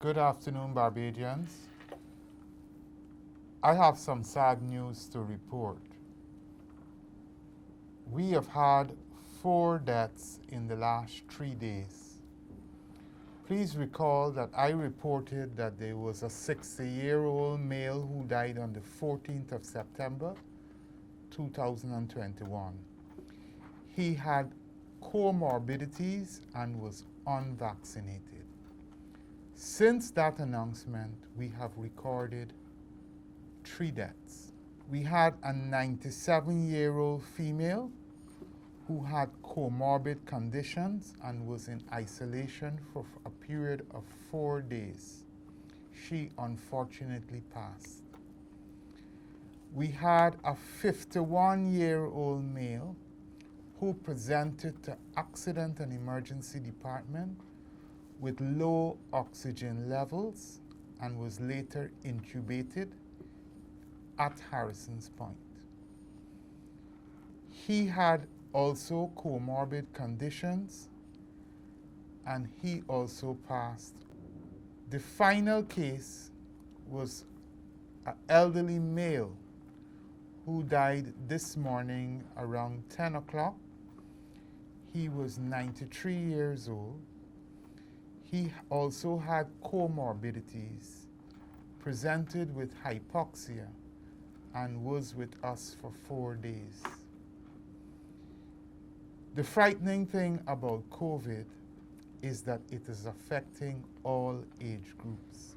Good afternoon, Barbadians. I have some sad news to report. We have had 4 deaths in the last 3 days. Please recall that I reported that there was a 60-year-old male who died on the 14th of September, 2021. He had comorbidities and was unvaccinated. Since that announcement, we have recorded 3 deaths. We had a 97-year-old female who had comorbid conditions and was in isolation for a period of 4 days. She unfortunately passed. We had a 51-year-old male who presented to Accident and Emergency Department with low oxygen levels and was later intubated at Harrison's Point. He had also comorbid conditions and he also passed. The final case was an elderly male who died this morning around 10 o'clock. He was 93 years old. He also had comorbidities, presented with hypoxia, and was with us for 4 days. The frightening thing about COVID is that it is affecting all age groups.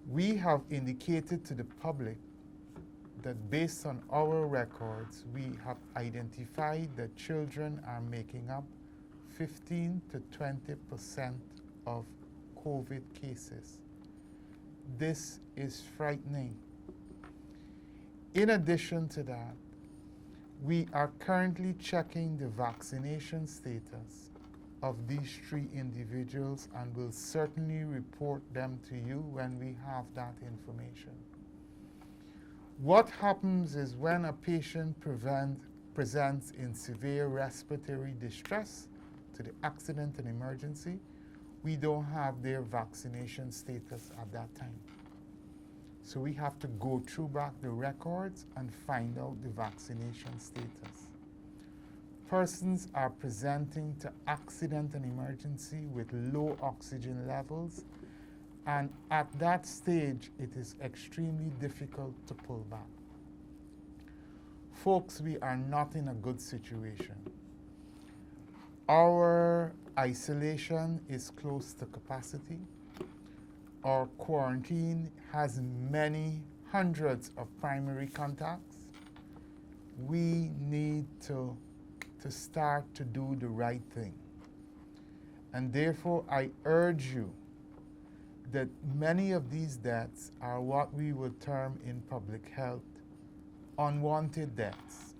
We have indicated to the public that based on our records, we have identified that children are making up 15 to 20% of COVID cases. This is frightening. In addition to that, we are currently checking the vaccination status of these 3 individuals and will certainly report them to you when we have that information. What happens is when a patient presents in severe respiratory distress to the accident and emergency, we don't have their vaccination status at that time. So we have to go through back the records and find out the vaccination status. Persons are presenting to accident and emergency with low oxygen levels, and at that stage, it is extremely difficult to pull back. Folks, we are not in a good situation. Our isolation is close to capacity. Our quarantine has many hundreds of primary contacts. We need to start to do the right thing. And therefore, I urge you that many of these deaths are what we would term in public health unwanted deaths.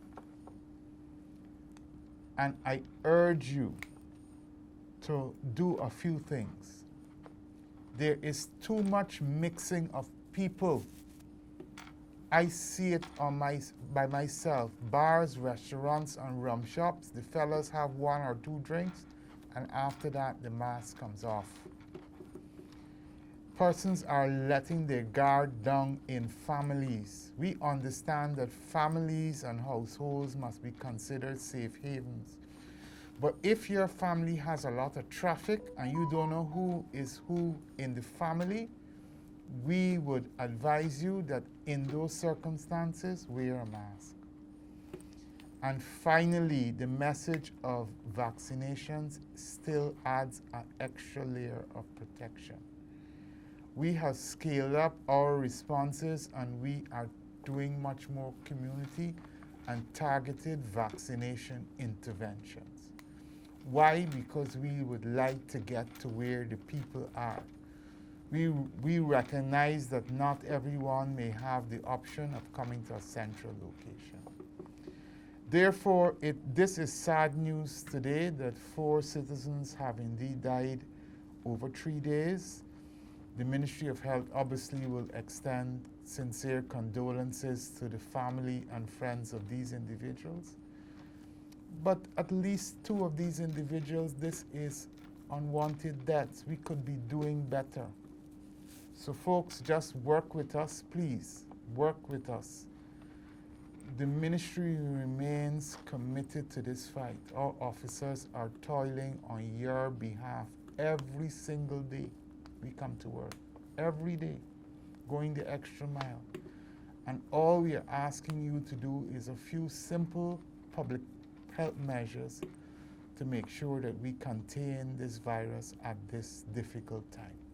And I urge you to do a few things. There is too much mixing of people. I see it by myself. Bars, restaurants, and rum shops, the fellas have 1 or 2 drinks, and after that, the mask comes off. Persons are letting their guard down in families. We understand that families and households must be considered safe havens. But if your family has a lot of traffic and you don't know who is who in the family, we would advise you that in those circumstances, wear a mask. And finally, the message of vaccinations still adds an extra layer of protection. We have scaled up our responses and we are doing much more community and targeted vaccination interventions. Why? Because we would like to get to where the people are. We recognize that not everyone may have the option of coming to a central location. Therefore, this is sad news today that 4 citizens have indeed died over 3 days. The Ministry of Health obviously will extend sincere condolences to the family and friends of these individuals. But at least 2 of these individuals, this is unwanted deaths. We could be doing better. So folks, just work with us, please. Work with us. The ministry remains committed to this fight. Our officers are toiling on your behalf every single day. We come to work every day, going the extra mile. And all we are asking you to do is a few simple public health measures to make sure that we contain this virus at this difficult time.